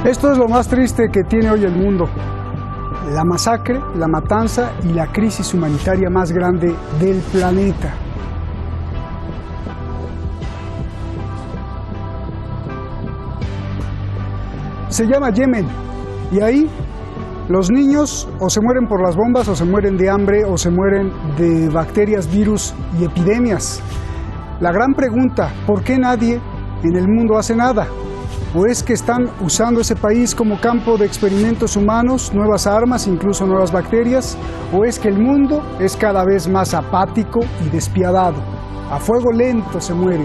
Esto es lo más triste que tiene hoy el mundo. La masacre, la matanza y la crisis humanitaria más grande del planeta. Se llama Yemen y ahí los niños o se mueren por las bombas o se mueren de hambre o se mueren de bacterias, virus y epidemias. La gran pregunta, ¿por qué nadie en el mundo hace nada? ¿O es que están usando ese país como campo de experimentos humanos, nuevas armas, incluso nuevas bacterias? ¿O es que el mundo es cada vez más apático y despiadado? A fuego lento se muere.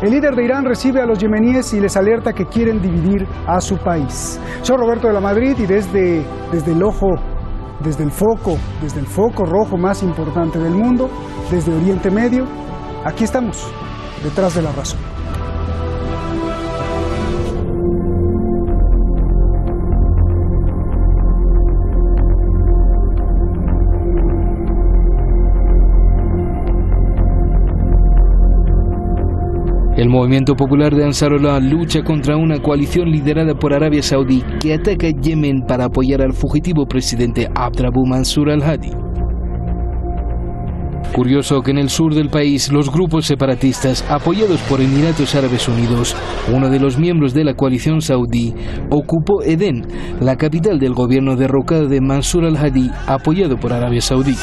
El líder de Irán recibe a los yemeníes y les alerta que quieren dividir a su país. Soy Roberto de la Madrid y desde el foco rojo más importante del mundo, desde Oriente Medio, aquí estamos, detrás de la razón. El movimiento popular de Ansarullah lucha contra una coalición liderada por Arabia Saudí que ataca Yemen para apoyar al fugitivo presidente Abdrabbuh Mansur al-Hadi. Curioso que en el sur del país los grupos separatistas apoyados por Emiratos Árabes Unidos, uno de los miembros de la coalición saudí, ocupó Edén, la capital del gobierno derrocado de Mansur al-Hadi, apoyado por Arabia Saudí.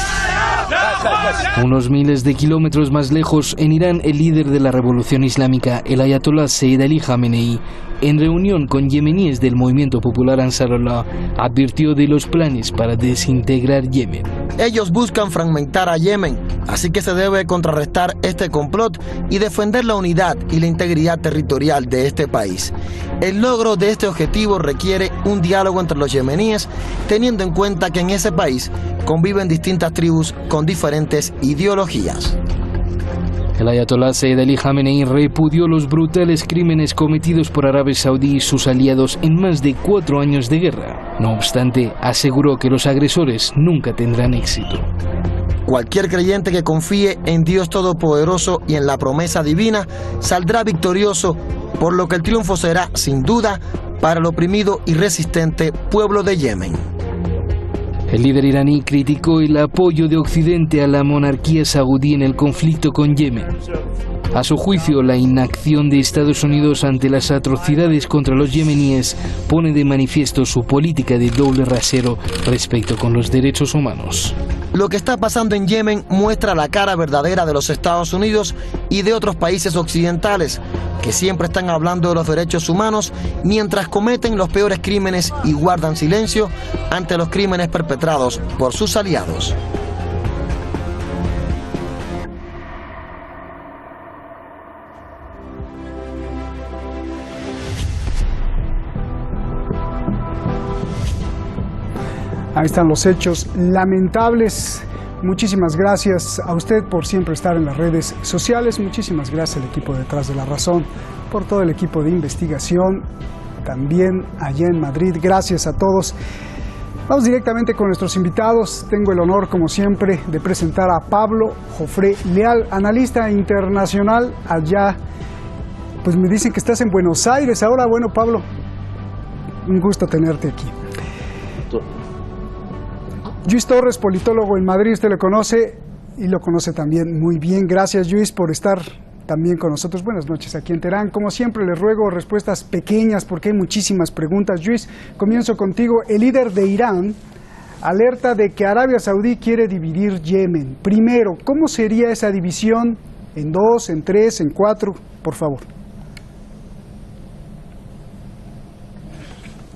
Unos miles de kilómetros más lejos, en Irán, el líder de la revolución islámica, el ayatolá Sayyid Ali Khamenei, en reunión con yemeníes del movimiento popular Ansarullah, advirtió de los planes para desintegrar Yemen. Ellos buscan fragmentar a Yemen, así que se debe contrarrestar este complot y defender la unidad y la integridad territorial de este país. El logro de este objetivo requiere un diálogo entre los yemeníes, teniendo en cuenta que en ese país conviven distintas tribus con diferentes ideologías. El ayatolá Sayyid Ali Khamenei repudió los brutales crímenes cometidos por Arabia Saudí y sus aliados en más de 4 años de guerra. No obstante, aseguró que los agresores nunca tendrán éxito. Cualquier creyente que confíe en Dios Todopoderoso y en la promesa divina saldrá victorioso, por lo que el triunfo será, sin duda, para el oprimido y resistente pueblo de Yemen. El líder iraní criticó el apoyo de Occidente a la monarquía saudí en el conflicto con Yemen. A su juicio, la inacción de Estados Unidos ante las atrocidades contra los yemeníes pone de manifiesto su política de doble rasero respecto con los derechos humanos. Lo que está pasando en Yemen muestra la cara verdadera de los Estados Unidos y de otros países occidentales, que siempre están hablando de los derechos humanos mientras cometen los peores crímenes y guardan silencio ante los crímenes perpetrados por sus aliados. Ahí están los hechos lamentables. Muchísimas gracias a usted por siempre estar en las redes sociales. Muchísimas gracias al equipo detrás de La Razón, por todo el equipo de investigación, también allá en Madrid. Gracias a todos. Vamos directamente con nuestros invitados. Tengo el honor, como siempre, de presentar a Pablo Jofré Leal, analista internacional allá. Pues me dicen que estás en Buenos Aires ahora. Bueno, Pablo, un gusto tenerte aquí. Lluís Torres, politólogo en Madrid, usted lo conoce y lo conoce también muy bien. Gracias, Lluís, por estar también con nosotros. Buenas noches aquí en Teherán. Como siempre, les ruego respuestas pequeñas porque hay muchísimas preguntas. Lluís, comienzo contigo. El líder de Irán alerta de que Arabia Saudí quiere dividir Yemen. Primero, ¿cómo sería esa división? ¿En 2, en 3, en 4? Por favor.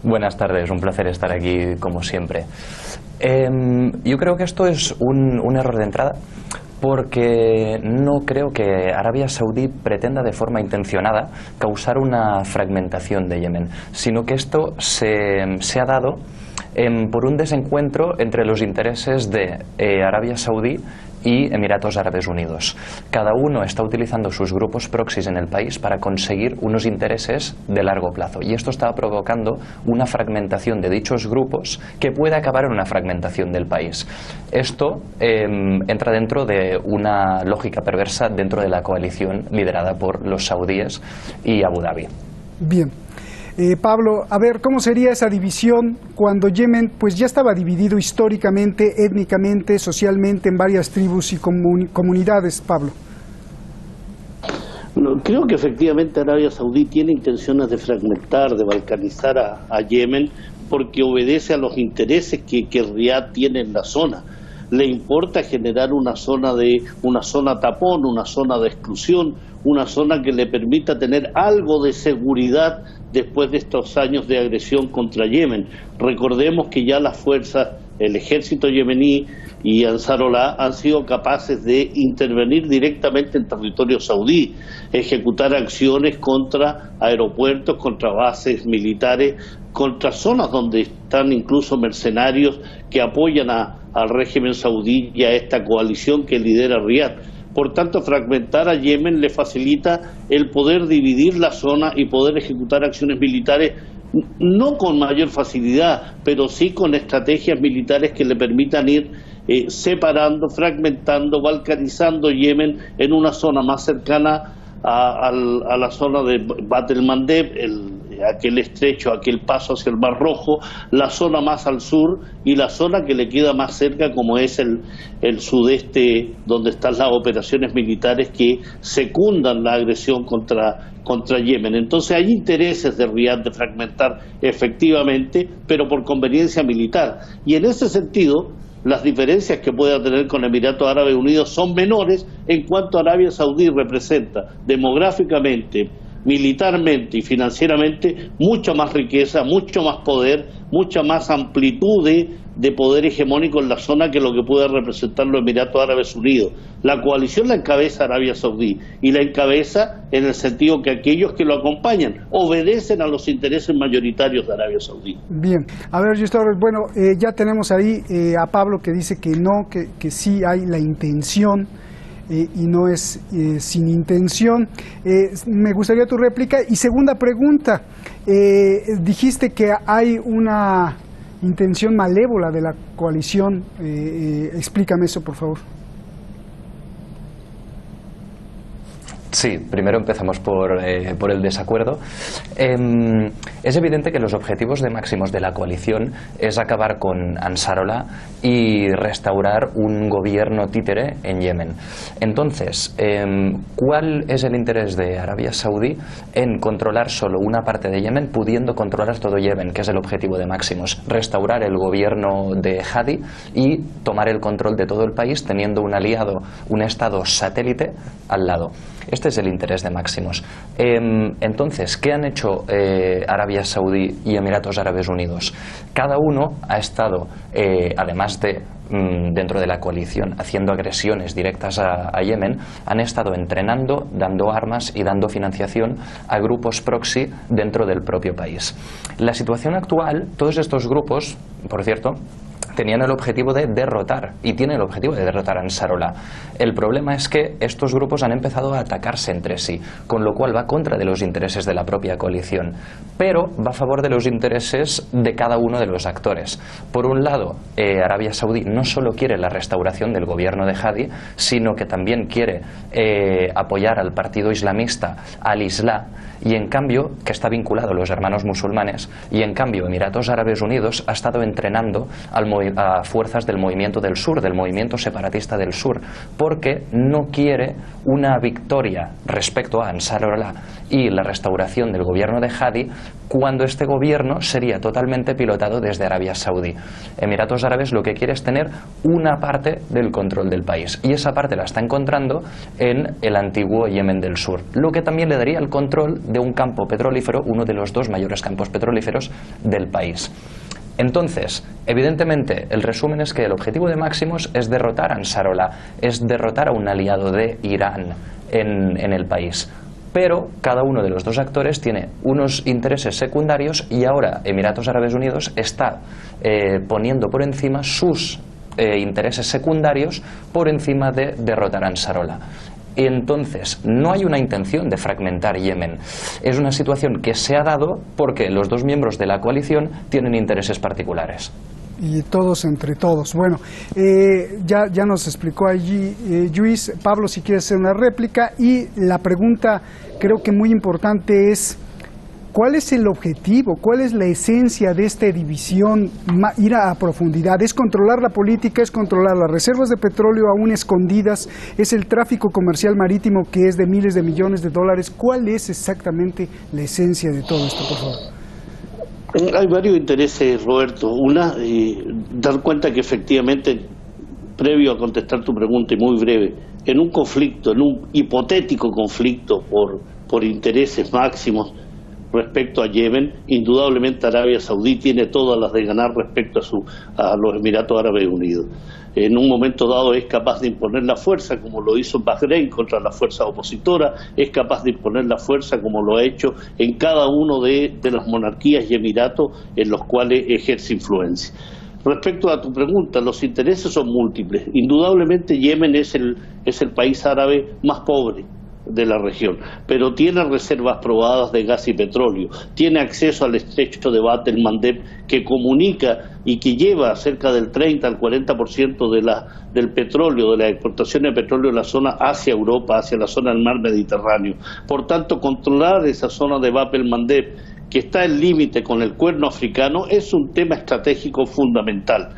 Buenas tardes, un placer estar aquí como siempre. Yo creo que esto es un error de entrada porque no creo que Arabia Saudí pretenda de forma intencionada causar una fragmentación de Yemen, sino que esto se ha dado por un desencuentro entre los intereses de Arabia Saudí y Emiratos Árabes Unidos. Cada uno está utilizando sus grupos proxies en el país para conseguir unos intereses de largo plazo y esto está provocando una fragmentación de dichos grupos que puede acabar en una fragmentación del país. Esto entra dentro de una lógica perversa dentro de la coalición liderada por los saudíes y Abu Dhabi. Bien. Pablo, a ver, ¿cómo sería esa división cuando Yemen pues ya estaba dividido históricamente, étnicamente, socialmente en varias tribus y comunidades, Pablo? Bueno, creo que efectivamente Arabia Saudí tiene intenciones de fragmentar, de balcanizar a Yemen, porque obedece a los intereses que Riad tiene en la zona. Le importa generar una zona tapón, una zona de exclusión, una zona que le permita tener algo de seguridad después de estos años de agresión contra Yemen. Recordemos que ya las fuerzas, el ejército yemení y Ansarollah han sido capaces de intervenir directamente en territorio saudí, ejecutar acciones contra aeropuertos, contra bases militares, contra zonas donde están incluso mercenarios que apoyan al régimen saudí y a esta coalición que lidera Riad. Por tanto, fragmentar a Yemen le facilita el poder dividir la zona y poder ejecutar acciones militares, no con mayor facilidad, pero sí con estrategias militares que le permitan ir separando, fragmentando, balcanizando Yemen en una zona más cercana a la zona de Bab el-Mandeb, aquel estrecho, aquel paso hacia el Mar Rojo, la zona más al sur y la zona que le queda más cerca, como es el sudeste, donde están las operaciones militares que secundan la agresión contra Yemen. Entonces hay intereses de Riad de fragmentar efectivamente, pero por conveniencia militar. Y en ese sentido, las diferencias que pueda tener con Emiratos Árabes Unidos son menores en cuanto Arabia Saudí representa demográficamente, militarmente y financieramente mucha más riqueza, mucho más poder, mucha más amplitud de poder hegemónico en la zona que lo que pueda representar los Emiratos Árabes Unidos. La coalición la encabeza Arabia Saudí y la encabeza en el sentido que aquellos que lo acompañan obedecen a los intereses mayoritarios de Arabia Saudí. Bien, a ver, bueno, ya tenemos ahí a Pablo que dice que no, que sí hay la intención y no es sin intención. Me gustaría tu réplica. Y segunda pregunta, dijiste que hay una intención malévola de la coalición. Explícame eso, por favor. Sí, primero empezamos por el desacuerdo. Es evidente que los objetivos de máximos de la coalición es acabar con Ansarollah y restaurar un gobierno títere en Yemen. Entonces, ¿cuál es el interés de Arabia Saudí en controlar solo una parte de Yemen, pudiendo controlar todo Yemen, que es el objetivo de máximos? Restaurar el gobierno de Hadi y tomar el control de todo el país, teniendo un aliado, un estado satélite al lado. Este es el interés de máximos. Entonces, ¿qué han hecho Arabia Saudí y Emiratos Árabes Unidos? Cada uno ha estado, además de dentro de la coalición, haciendo agresiones directas a Yemen, han estado entrenando, dando armas y dando financiación a grupos proxy dentro del propio país. La situación actual, todos estos grupos, por cierto, tenían el objetivo de derrotar, y tienen el objetivo de derrotar a Ansarollah. El problema es que estos grupos han empezado a atacarse entre sí, con lo cual va contra de los intereses de la propia coalición, pero va a favor de los intereses de cada uno de los actores. Por un lado, Arabia Saudí no solo quiere la restauración del gobierno de Hadi, sino que también quiere apoyar al partido islamista, al-Islah, y en cambio, que está vinculado a los hermanos musulmanes, y en cambio Emiratos Árabes Unidos ha estado entrenando a fuerzas del movimiento del sur, del movimiento separatista del sur, porque no quiere una victoria respecto a Ansarollah y la restauración del gobierno de Hadi, cuando este gobierno sería totalmente pilotado desde Arabia Saudí. Emiratos Árabes lo que quiere es tener una parte del control del país, y esa parte la está encontrando en el antiguo Yemen del Sur, lo que también le daría el control de un campo petrolífero, uno de los dos mayores campos petrolíferos del país. Entonces, evidentemente, el resumen es que el objetivo de máximos es derrotar a Ansarollah, es derrotar a un aliado de Irán en el país. Pero cada uno de los dos actores tiene unos intereses secundarios, y ahora Emiratos Árabes Unidos está poniendo por encima sus intereses secundarios por encima de derrotar a Ansarollah. Y entonces no hay una intención de fragmentar Yemen. Es una situación que se ha dado porque los dos miembros de la coalición tienen intereses particulares. Y todos entre todos. Bueno, ya nos explicó allí Luis. Pablo, si quieres hacer una réplica. Y la pregunta, creo que muy importante, es ¿Cuál es el objetivo? ¿Cuál es la esencia de esta división? Ir a profundidad. ¿Es controlar la política? ¿Es controlar las reservas de petróleo aún escondidas? ¿Es el tráfico comercial marítimo que es de miles de millones de dólares? ¿Cuál es exactamente la esencia de todo esto, por favor? Hay varios intereses, Roberto. Una, dar cuenta que efectivamente, previo a contestar tu pregunta y muy breve, en un conflicto, en un hipotético conflicto por intereses máximos respecto a Yemen, indudablemente Arabia Saudí tiene todas las de ganar respecto a los Emiratos Árabes Unidos. En un momento dado es capaz de imponer la fuerza, como lo hizo Bahrein contra la fuerza opositora, es capaz de imponer la fuerza como lo ha hecho en cada uno de las monarquías y emiratos en los cuales ejerce influencia. Respecto a tu pregunta, los intereses son múltiples. Indudablemente Yemen es el país árabe más pobre de la región, pero tiene reservas probadas de gas y petróleo, tiene acceso al estrecho de Bab el-Mandeb, que comunica y que lleva cerca del 30 al 40% del petróleo, de la exportación de petróleo en la zona hacia Europa, hacia la zona del mar Mediterráneo. Por tanto, controlar esa zona de Bab el-Mandeb, que está en límite con el Cuerno africano, es un tema estratégico fundamental.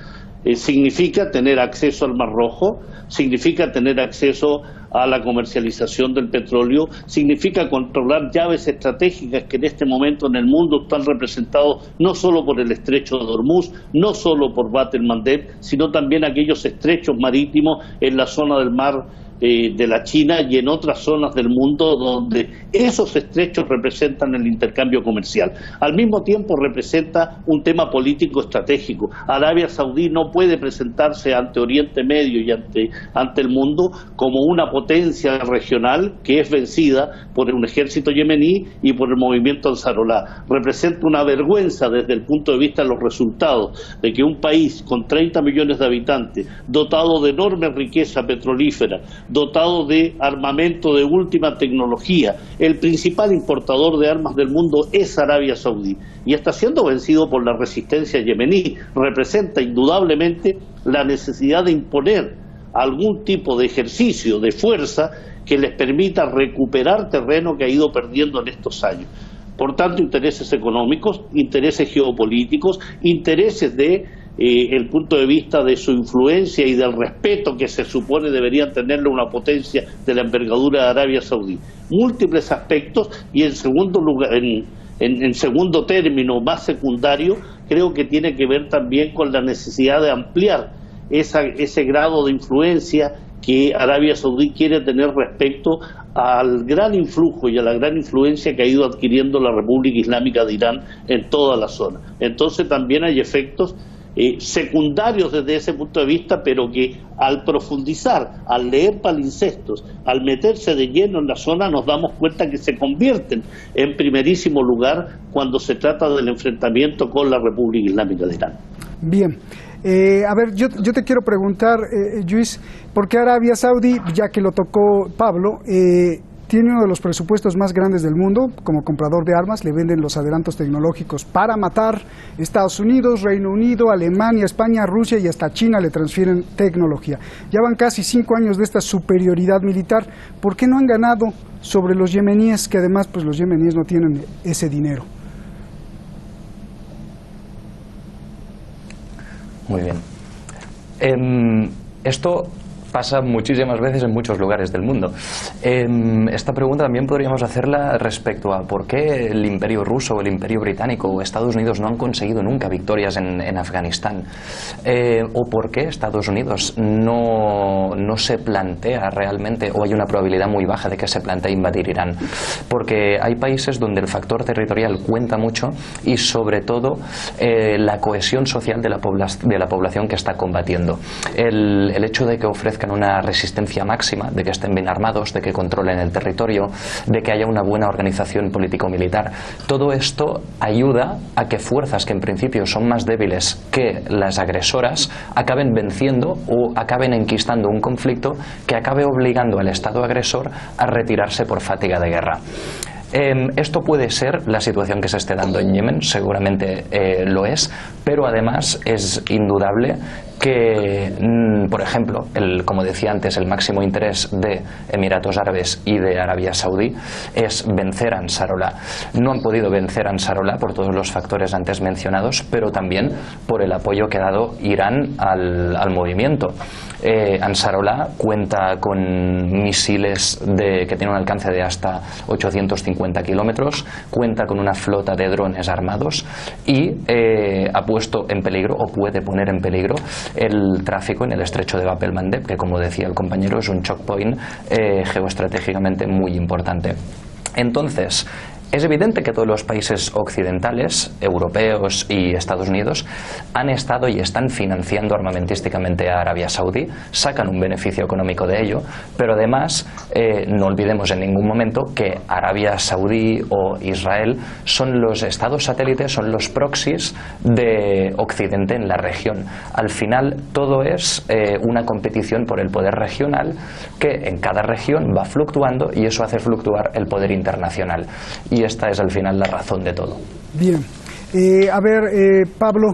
Significa tener acceso al Mar Rojo, significa tener acceso a la comercialización del petróleo, significa controlar llaves estratégicas que en este momento en el mundo están representados no solo por el estrecho de Hormuz, no solo por Bab el-Mandeb, sino también aquellos estrechos marítimos en la zona del mar de la China y en otras zonas del mundo donde esos estrechos representan el intercambio comercial. Al mismo tiempo representa un tema político estratégico. Arabia Saudí no puede presentarse ante Oriente Medio y ante el mundo como una potencia regional que es vencida por un ejército yemení y por el movimiento Ansarullah. Representa una vergüenza desde el punto de vista de los resultados de que un país con 30 millones de habitantes, dotado de enorme riqueza petrolífera, dotado de armamento de última tecnología, el principal importador de armas del mundo es Arabia Saudí y está siendo vencido por la resistencia yemení. Representa indudablemente la necesidad de imponer algún tipo de ejercicio de fuerza que les permita recuperar terreno que ha ido perdiendo en estos años. Por tanto, intereses económicos, intereses geopolíticos, intereses de el punto de vista de su influencia y del respeto que se supone debería tenerle una potencia de la envergadura de Arabia Saudí. Múltiples aspectos y en segundo lugar, en segundo término, más secundario, creo que tiene que ver también con la necesidad de ampliar ese grado de influencia que Arabia Saudí quiere tener respecto al gran influjo y a la gran influencia que ha ido adquiriendo la República Islámica de Irán en toda la zona. Entonces también hay efectos secundarios desde ese punto de vista, pero que al profundizar, al leer palimpsestos, al meterse de lleno en la zona, nos damos cuenta que se convierten en primerísimo lugar cuando se trata del enfrentamiento con la República Islámica de Irán. Bien. A ver, yo te quiero preguntar, Luis, ¿por qué Arabia Saudí, ya que lo tocó Pablo, tiene uno de los presupuestos más grandes del mundo como comprador de armas? Le venden los adelantos tecnológicos para matar. Estados Unidos, Reino Unido, Alemania, España, Rusia y hasta China le transfieren tecnología. Ya van casi 5 años de esta superioridad militar. ¿Por qué no han ganado sobre los yemeníes, que además pues los yemeníes no tienen ese dinero? Muy bien. Esto pasa muchísimas veces en muchos lugares del mundo. Esta pregunta también podríamos hacerla respecto a por qué el Imperio ruso o el Imperio británico o Estados Unidos no han conseguido nunca victorias en Afganistán, o por qué Estados Unidos no se plantea realmente, o hay una probabilidad muy baja de que se plantee invadir Irán, porque hay países donde el factor territorial cuenta mucho y sobre todo la cohesión social de la población que está combatiendo. El hecho de que ofrezcan una resistencia máxima, de que estén bien armados, de que controlen el territorio, de que haya una buena organización político-militar. Todo esto ayuda a que fuerzas que en principio son más débiles que las agresoras acaben venciendo o acaben enquistando un conflicto que acabe obligando al Estado agresor a retirarse por fatiga de guerra. Esto puede ser la situación que se esté dando en Yemen, seguramente lo es, pero además es indudable que, por ejemplo, como decía antes, el máximo interés de Emiratos Árabes y de Arabia Saudí es vencer a Ansarollah. No han podido vencer a Ansarollah por todos los factores antes mencionados, pero también por el apoyo que ha dado Irán al movimiento. Ansarollah cuenta con misiles que tienen un alcance de hasta 850 kilómetros, cuenta con una flota de drones armados y ha puesto en peligro, o puede poner en peligro, el tráfico en el estrecho de Bab el-Mandeb, que, como decía el compañero, es un choke point geoestratégicamente muy importante. Entonces, es evidente que todos los países occidentales, europeos y Estados Unidos, han estado y están financiando armamentísticamente a Arabia Saudí, sacan un beneficio económico de ello, pero además no olvidemos en ningún momento que Arabia Saudí o Israel son los estados satélites, son los proxies de Occidente en la región. Al final todo es una competición por el poder regional que en cada región va fluctuando y eso hace fluctuar el poder internacional. Y esta es al final la razón de todo. Bien. Pablo,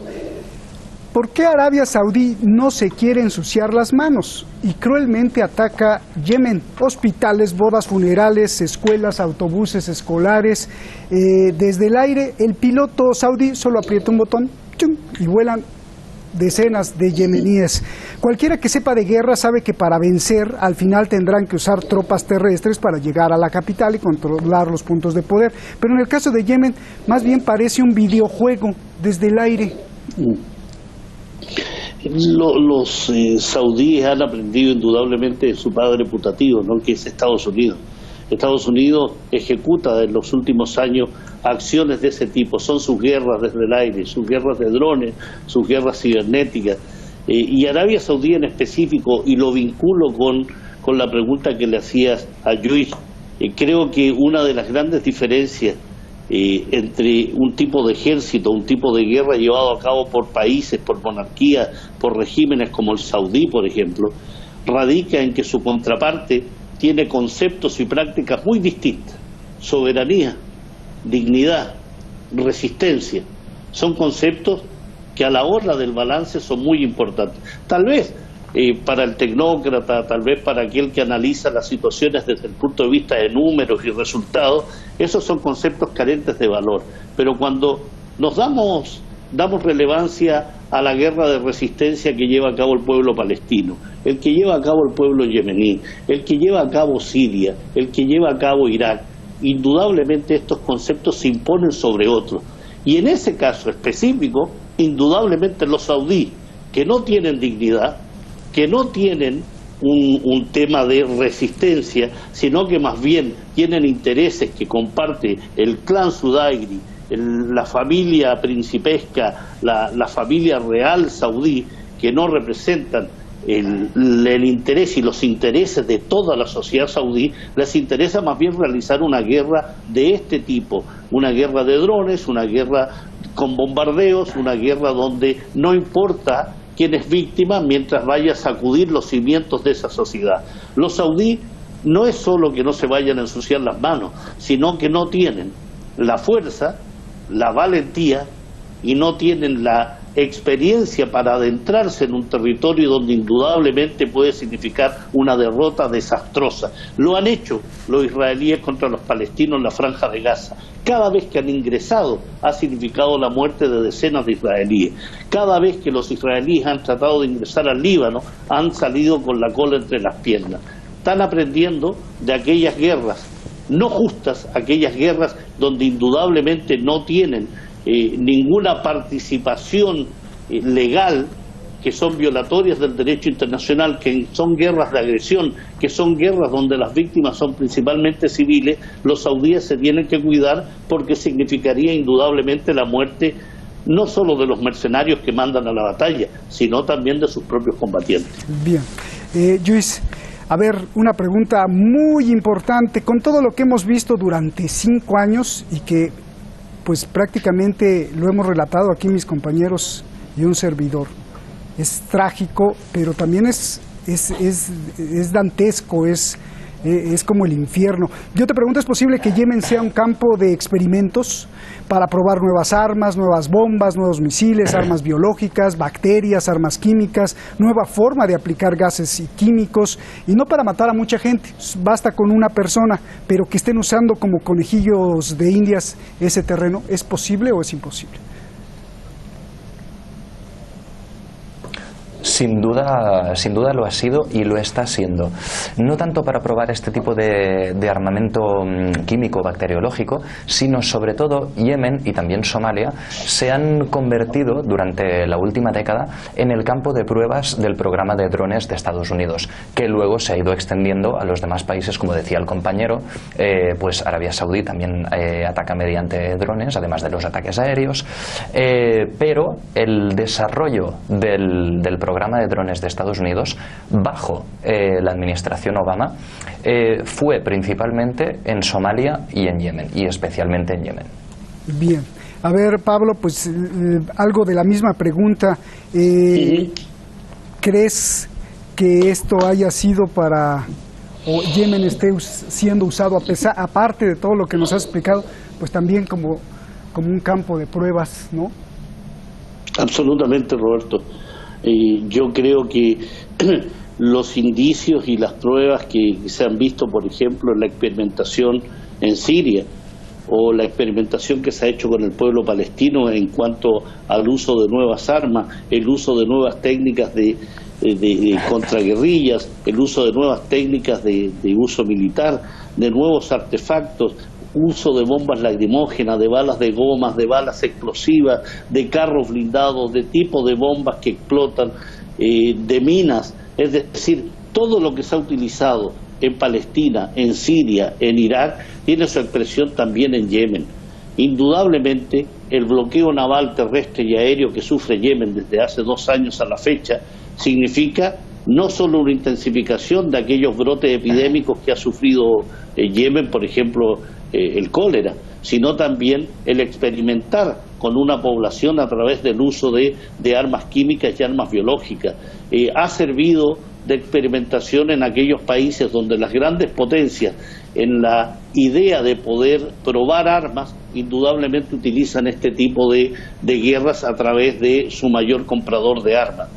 ¿por qué Arabia Saudí no se quiere ensuciar las manos y cruelmente ataca Yemen? Hospitales, bodas funerales, escuelas, autobuses escolares. Desde el aire, el piloto saudí solo aprieta un botón y vuelan decenas de yemeníes. Cualquiera que sepa de guerra sabe que para vencer al final tendrán que usar tropas terrestres para llegar a la capital y controlar los puntos de poder. Pero en el caso de Yemen, más bien parece un videojuego desde el aire. Los saudíes han aprendido indudablemente de su padre putativo, ¿no?, que es Estados Unidos. Estados Unidos ejecuta en los últimos años acciones de ese tipo, son sus guerras desde el aire, sus guerras de drones, sus guerras cibernéticas. Y Arabia Saudí en específico, y lo vinculo con la pregunta que le hacías a Luis, creo que una de las grandes diferencias entre un tipo de ejército, un tipo de guerra llevado a cabo por países, por monarquías, por regímenes como el saudí, por ejemplo, radica en que su contraparte tiene conceptos y prácticas muy distintas. Soberanía, dignidad, resistencia, son conceptos que a la hora del balance son muy importantes. Tal vez para el tecnócrata, tal vez para aquel que analiza las situaciones desde el punto de vista de números y resultados, esos son conceptos carentes de valor. Pero cuando nos damos relevancia a la guerra de resistencia que lleva a cabo el pueblo palestino, el que lleva a cabo el pueblo yemení, el que lleva a cabo Siria, el que lleva a cabo Irak, indudablemente estos conceptos se imponen sobre otros. Y en ese caso específico, indudablemente los saudíes, que no tienen dignidad, que no tienen un tema de resistencia, sino que más bien tienen intereses que comparte el clan Sudairi, la familia principesca, la familia real saudí, que no representan el interés y los intereses de toda la sociedad saudí, les interesa más bien realizar una guerra de este tipo, una guerra de drones, una guerra con bombardeos, una guerra donde no importa quién es víctima mientras vaya a sacudir los cimientos de esa sociedad. Los saudíes no es solo que no se vayan a ensuciar las manos, sino que no tienen la fuerza, la valentía y no tienen la experiencia para adentrarse en un territorio donde indudablemente puede significar una derrota desastrosa. Lo han hecho los israelíes contra los palestinos en la Franja de Gaza. Cada vez que han ingresado ha significado la muerte de decenas de israelíes. Cada vez que los israelíes han tratado de ingresar al Líbano han salido con la cola entre las piernas. Están aprendiendo de aquellas guerras no justas, aquellas guerras donde indudablemente no tienen ninguna participación legal, que son violatorias del derecho internacional, que son guerras de agresión, que son guerras donde las víctimas son principalmente civiles. Los saudíes se tienen que cuidar porque significaría indudablemente la muerte no solo de los mercenarios que mandan a la batalla, sino también de sus propios combatientes. Bien. Luis, a ver, una pregunta muy importante. Con todo lo que hemos visto durante 5 años y que pues prácticamente lo hemos relatado aquí mis compañeros y un servidor, es trágico, pero también es dantesco, es es como el infierno. Yo te pregunto, ¿es posible que Yemen sea un campo de experimentos para probar nuevas armas, nuevas bombas, nuevos misiles, armas biológicas, bacterias, armas químicas, nueva forma de aplicar gases y químicos, y no para matar a mucha gente, basta con una persona, pero que estén usando como conejillos de indias ese terreno? ¿Es posible o es imposible? Sin duda lo ha sido y lo está siendo. No tanto para probar este tipo de armamento químico bacteriológico, sino sobre todo Yemen y también Somalia se han convertido durante la última década en el campo de pruebas del programa de drones de Estados Unidos, que luego se ha ido extendiendo a los demás países, como decía el compañero. Pues Arabia Saudí también ataca mediante drones, además de los ataques aéreos, pero el desarrollo del programa de drones de Estados Unidos bajo la administración Obama fue principalmente en Somalia y en Yemen, y especialmente en Yemen. Bien, a ver, Pablo, pues algo de la misma pregunta. ¿Crees que esto haya sido para, o Yemen esté siendo usado, aparte de todo lo que nos has explicado, pues también como un campo de pruebas, ¿no? Absolutamente, Roberto. Yo creo que los indicios y las pruebas que se han visto, por ejemplo, en la experimentación en Siria, o la experimentación que se ha hecho con el pueblo palestino en cuanto al uso de nuevas armas, el uso de nuevas técnicas de contraguerrillas, el uso de nuevas técnicas de uso militar, de nuevos artefactos, uso de bombas lacrimógenas, de balas de gomas, de balas explosivas, de carros blindados, de tipo de bombas que explotan, de minas, es decir, todo lo que se ha utilizado en Palestina, en Siria, en Irak, tiene su expresión también en Yemen. Indudablemente, el bloqueo naval terrestre y aéreo que sufre Yemen desde hace 2 años a la fecha significa no solo una intensificación de aquellos brotes epidémicos que ha sufrido Yemen, por ejemplo, el cólera, sino también el experimentar con una población a través del uso de armas químicas y armas biológicas. Ha servido de experimentación en aquellos países donde las grandes potencias, en la idea de poder probar armas, indudablemente utilizan este tipo de guerras a través de su mayor comprador de armas.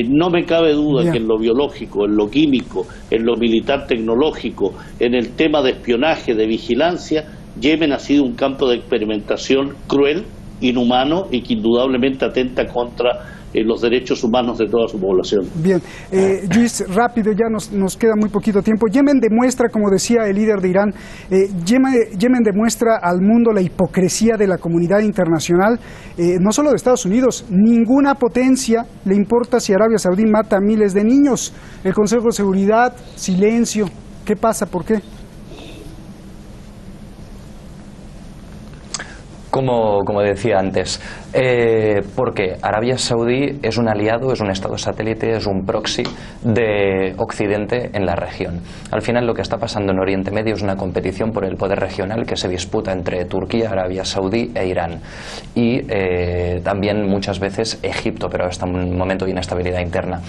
No me cabe duda que en lo biológico, en lo químico, en lo militar tecnológico, en el tema de espionaje, de vigilancia, Yemen ha sido un campo de experimentación cruel, inhumano y que indudablemente atenta contra los derechos humanos de toda su población. Bien, Luis, rápido, ya nos queda muy poquito tiempo. Yemen demuestra, como decía el líder de Irán, Yemen demuestra al mundo la hipocresía de la comunidad internacional, no solo de Estados Unidos. Ninguna potencia le importa si Arabia Saudí mata a miles de niños. El Consejo de Seguridad, silencio. ¿Qué pasa? ¿Por qué? Como decía antes, porque Arabia Saudí es un aliado, es un estado satélite, es un proxy de Occidente en la región. Al final lo que está pasando en Oriente Medio es una competición por el poder regional que se disputa entre Turquía, Arabia Saudí e Irán. Y también muchas veces Egipto, pero hasta un momento de inestabilidad interna.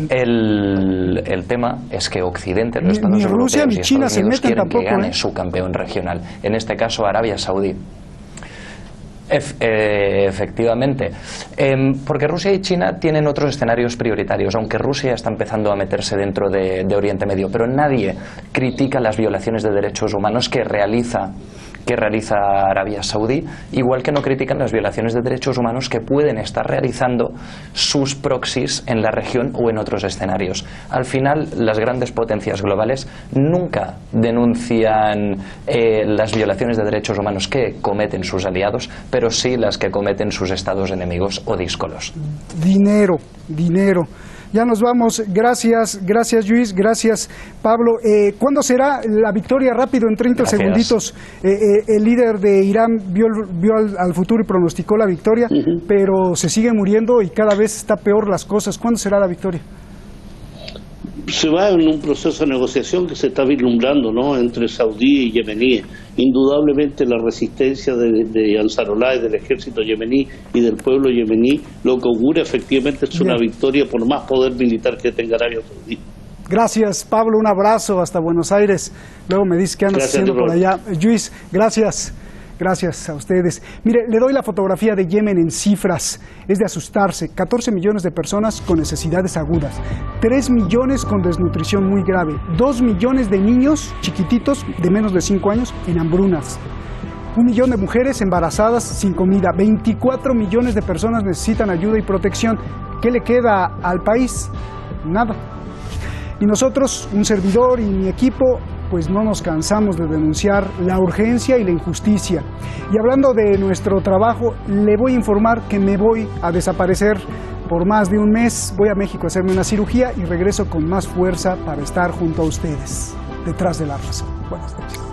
El tema es que Occidente, los Estados europeos y Estados Unidos quieren que gane su campeón regional. En este caso Arabia Saudí. Efectivamente, porque Rusia y China tienen otros escenarios prioritarios, aunque Rusia está empezando a meterse dentro de Oriente Medio, pero nadie critica las violaciones de derechos humanos que realiza Arabia Saudí, igual que no critican las violaciones de derechos humanos que pueden estar realizando sus proxies en la región o en otros escenarios. Al final, las grandes potencias globales nunca denuncian las violaciones de derechos humanos que cometen sus aliados, pero sí las que cometen sus estados enemigos o díscolos. Dinero. Ya nos vamos. Gracias Luis, gracias Pablo. ¿Cuándo será la victoria? Rápido, en 30 segunditos. El líder de Irán vio al futuro y pronosticó la victoria, pero se sigue muriendo y cada vez está peor las cosas. ¿Cuándo será la victoria? Se va en un proceso de negociación que se está vislumbrando, ¿no?, entre saudí y yemení. Indudablemente la resistencia de Ansarullah y del ejército yemení y del pueblo yemení lo que augura efectivamente es una victoria por más poder militar que tenga Arabia Saudí. Gracias, Pablo, un abrazo hasta Buenos Aires. Luego me dices qué andas haciendo por allá. Luis, gracias. Gracias a ustedes. Mire, le doy la fotografía de Yemen en cifras. Es de asustarse. 14 millones de personas con necesidades agudas. 3 millones con desnutrición muy grave. 2 millones de niños chiquititos de menos de 5 años en hambrunas. 1 millón de mujeres embarazadas sin comida. 24 millones de personas necesitan ayuda y protección. ¿Qué le queda al país? Nada. Y nosotros, un servidor y mi equipo, pues no nos cansamos de denunciar la urgencia y la injusticia. Y hablando de nuestro trabajo, le voy a informar que me voy a desaparecer por más de un mes. Voy a México a hacerme una cirugía y regreso con más fuerza para estar junto a ustedes, detrás de la razón. Buenas noches.